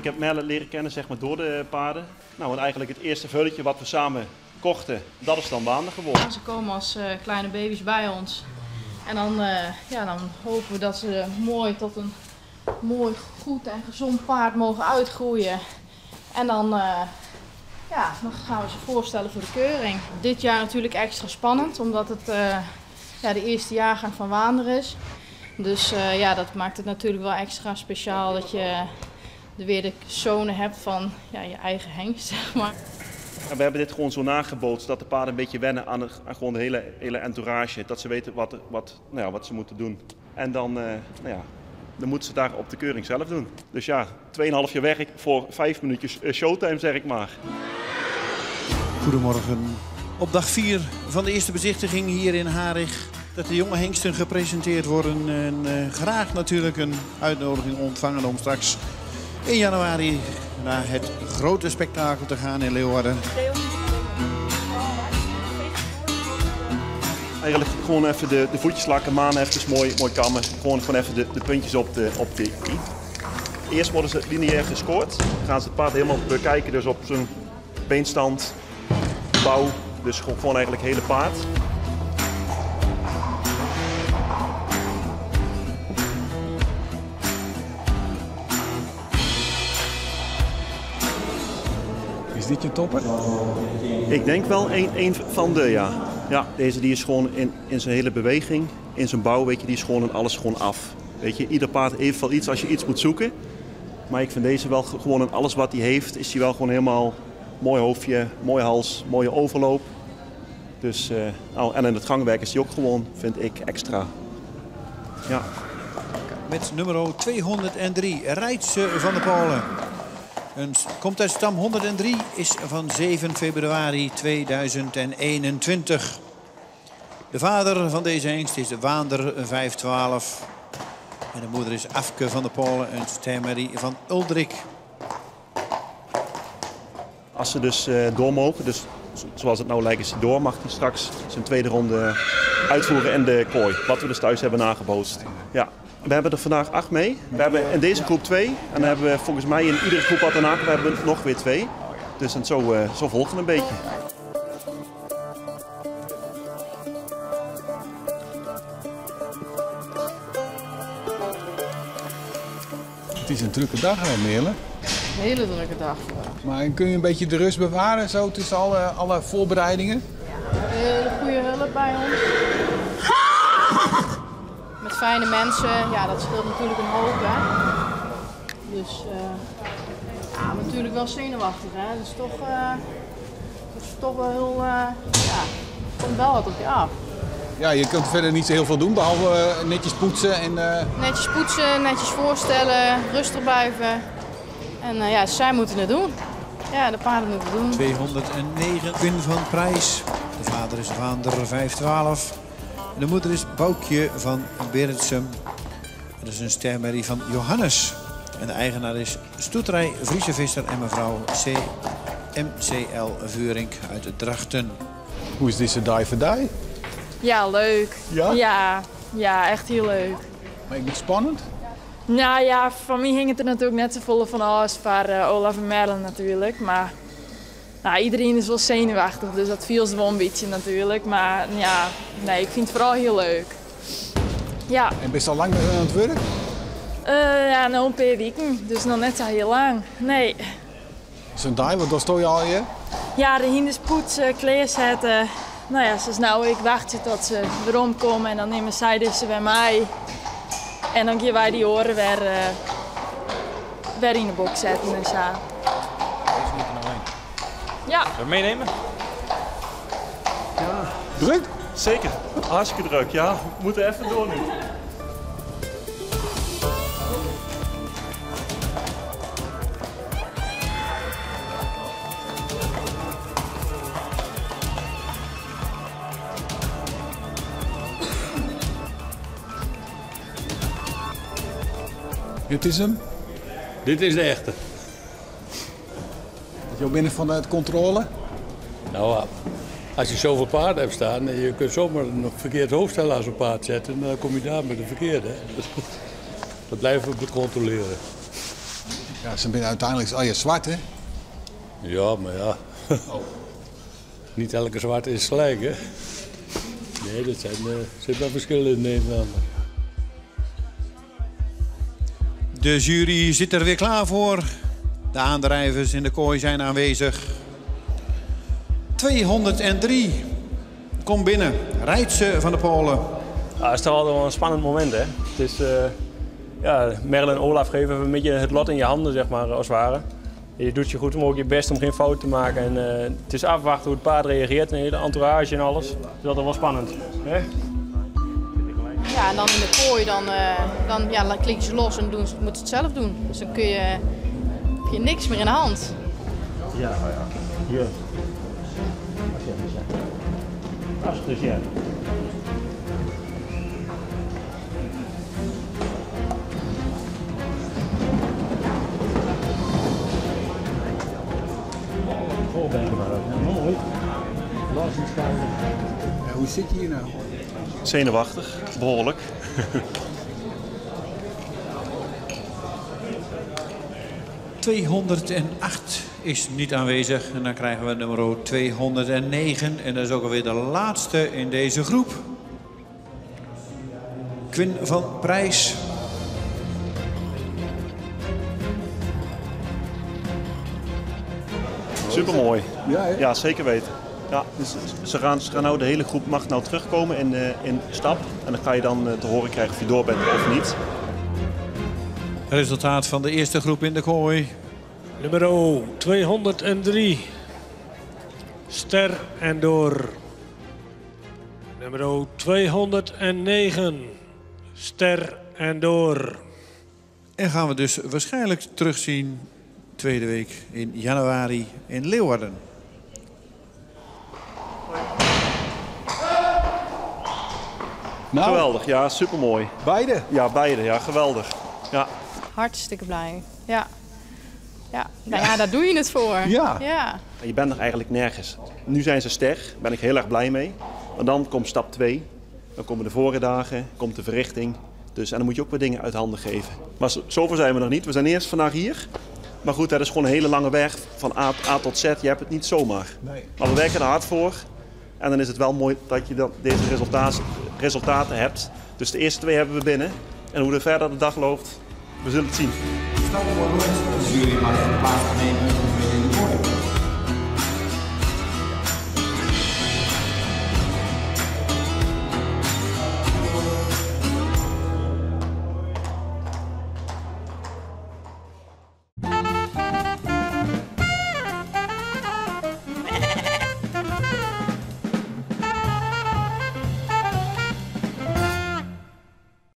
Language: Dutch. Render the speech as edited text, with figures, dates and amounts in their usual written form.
Ik heb Merle leren kennen zeg maar, door de paarden. Nou, en eigenlijk het eerste vulletje wat we samen kochten, dat is dan Wander geworden. Ze komen als kleine baby's bij ons. En dan, dan hopen we dat ze mooi tot een mooi, goed en gezond paard mogen uitgroeien. En dan, dan gaan we ze voorstellen voor de keuring. Dit jaar natuurlijk extra spannend, omdat het de eerste jaargang van Wander is. Dus dat maakt het natuurlijk wel extra speciaal dat je weer de zonen hebt van je eigen hengst, zeg maar. En we hebben dit gewoon zo nagebootst dat de paarden een beetje wennen aan gewoon de hele entourage. Dat ze weten wat ze moeten doen. En dan moeten ze daar op de keuring zelf doen. Dus ja, 2,5 jaar werk voor 5 minuutjes showtime, zeg ik maar. Goedemorgen. Op dag 4 van de eerste bezichtiging hier in Harig. Dat de jonge hengsten gepresenteerd worden. En graag natuurlijk een uitnodiging ontvangen om straks in januari naar het grote spektakel te gaan in Leeuwarden. Eigenlijk gewoon even de voetjes lakken, maan even mooi kammen. Gewoon even de puntjes op de i. Eerst worden ze lineair gescoord. Dan gaan ze het paard helemaal bekijken, dus op zijn beenstand, bouw. Dus gewoon eigenlijk het hele paard. Is dit je topper? Ik denk wel een van de, ja. Ja, deze die is gewoon in zijn hele beweging, in zijn bouw, weet je, die is gewoon in alles gewoon af. Weet je, ieder paard heeft wel iets als je iets moet zoeken. Maar ik vind deze wel gewoon in alles wat hij heeft, is hij wel gewoon helemaal mooi hoofdje, mooie hals, mooie overloop. Dus, en in het gangwerk is hij ook gewoon, vind ik, extra. Ja. Met nummer 203, Reitse van der Polen. Komt uit stam 103, is van 7 februari 2021. De vader van deze hengst is Wander 512. En de moeder is Afke van der Polen, een stemmerie van Uldrik. Als ze dus door mogen, dus zoals het nou lijkt is hij door, mag hij straks zijn tweede ronde uitvoeren in de kooi. Wat we dus thuis hebben nagebootst. Ja. We hebben er vandaag 8 mee. We hebben in deze groep 2. En dan hebben we volgens mij in iedere groep wat daarna we hebben nog weer 2. Dus en zo volgen we een beetje. Het is een drukke dag, Merle. Een hele drukke dag. Maar kun je een beetje de rust bewaren zo tussen alle voorbereidingen? Hele goede hulp bij ons. Met fijne mensen, ja, dat scheelt natuurlijk een hoop, hè. Dus natuurlijk wel zenuwachtig, hè. Dus toch wel heel, komt wel wat op je af. Ja, je kunt verder niet zo heel veel doen, behalve netjes poetsen en... Netjes poetsen, netjes voorstellen, rustig blijven. En zij moeten het doen. Ja, de paarden moeten het doen. 209, Win van Prijs. De vader is Wander 512. De moeder is Boukje van Beretsum. Dat is een stermerrie van Johannes. En de eigenaar is Stoeterij Friese Visser en mevrouw MCL Vuring uit Drachten. Hoe is deze die for die? Ja, leuk. Ja? Ja, echt heel leuk. Maar ik ben spannend. Nou ja, van mij hing het er natuurlijk net zo vol van als voor Olaf en Merle natuurlijk. Maar iedereen is wel zenuwachtig, dus dat viel ze wel een beetje natuurlijk. Maar ja, nee, ik vind het vooral heel leuk. Ja. En ben je al lang aan het werk? Nou een paar weken, dus nog net zo heel lang. Nee. Zo'n die, wat sta je al hier? Ja, de hinders poetsen, kleerzetten. Nou ja, zoals nou, ik wacht tot ze weer omkomen en dan nemen zij dus ze bij mij. En dan gaan wij die oren weer in de box zetten en zo. Deze moet er nog heen. Ja. Zullen we meenemen? Ja. Druk? Zeker. Hartstikke druk, ja. We moeten even door nu. Dit is hem. Dit is de echte. Je binnen van de controle? Nou, als je zoveel paarden hebt staan, je kunt zomaar een verkeerd hoofdstel aan zo'n paard zetten en dan kom je daar met de verkeerde. Dat blijven we controleren. Ja, ze zijn uiteindelijk zwart, hè? Ja, maar ja. Niet elke zwarte is gelijk, hè? Nee, er zit wel verschillen in Nederland. De jury zit er weer klaar voor. De aandrijvers in de kooi zijn aanwezig. 203. Kom binnen. Reitse van de Polen. Ja, het is toch altijd wel een spannend moment, hè? Het is, Merel en Olaf geven even een beetje het lot in je handen, zeg maar, als het ware. Je doet je goed mogelijk je best om geen fout te maken. En, het is afwachten hoe het paard reageert, en de hele entourage en alles. Het is altijd wel spannend. Hè? Ja, en dan in de kooi, dan klik je ze los en moeten ze het zelf doen. Dus dan heb je niks meer in de hand. Ja, hier. Dus ja. Mooi. Ja, hoe zit je hier nou? Zenuwachtig, behoorlijk. ...208 is niet aanwezig. En dan krijgen we nummer 209. En dat is ook alweer de laatste in deze groep. Quinn van Prijs. Supermooi. Ja, hè? Ja, zeker weten. Ja, dus ze gaan nou, de hele groep mag nou terugkomen in stap. En dan ga je dan te horen krijgen of je door bent of niet. Resultaat van de eerste groep in de kooi. Nummer 203. Ster en door. Nummer 209. Ster en door. En gaan we dus waarschijnlijk terugzien tweede week in januari in Leeuwarden. Nou, Geweldig, ja, supermooi. beide. Ja, beide, ja, geweldig. Ja. Hartstikke blij. Ja. Ja, nou ja, daar doe je het voor. Ja. Ja. Je bent nog eigenlijk nergens. Nu zijn ze ster, daar ben ik heel erg blij mee. Maar dan komt stap 2. Dan komen de voordagen, komt de verrichting. Dus, en dan moet je ook weer dingen uit handen geven. Maar zover zijn we nog niet. We zijn eerst vandaag hier. Maar goed, dat is gewoon een hele lange weg van A tot Z. Je hebt het niet zomaar. Nee. Maar we werken er hard voor. En dan is het wel mooi dat je deze resultaten hebt. Dus de eerste 2 hebben we binnen. En hoe er verder de dag loopt, we zullen het zien. De jury mag plaatsnemen.